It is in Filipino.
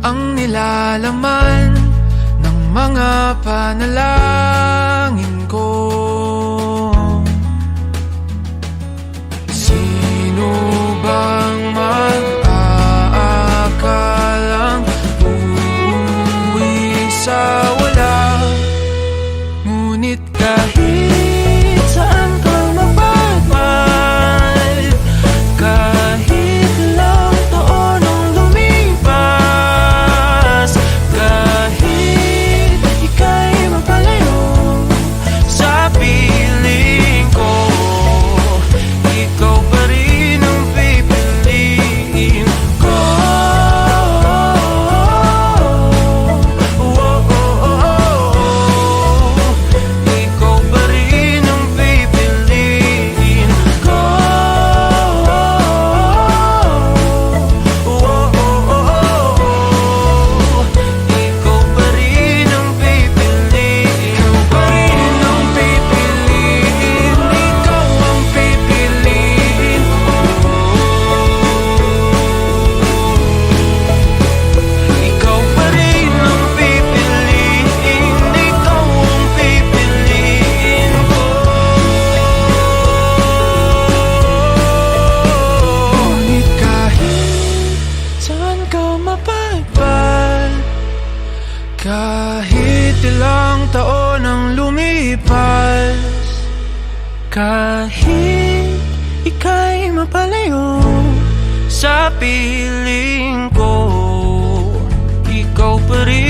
ang nilalaman ng mga panalangin ko. Sino bang mag-aakalang uuwi sa wala? Ngunit kahit saan ka mapagpal, kahit ilang taon ang lumipas, kahit ika'y mapalayo sa piling ko, ikaw pa rin ang pipiliin ko. Ikaw pa rin ang pipiliin ko. Ikaw pa rin ang pipiliin ko. Ikaw ang pipiliin. Ikaw pa rin ang pipiliin. Ikaw ang pipiliin ko. Ngunit kahit saan ka mapagpal, kahit ilang taon ang lumipas, kahit ika'y mapalayo sa piling ko, ikaw pa rin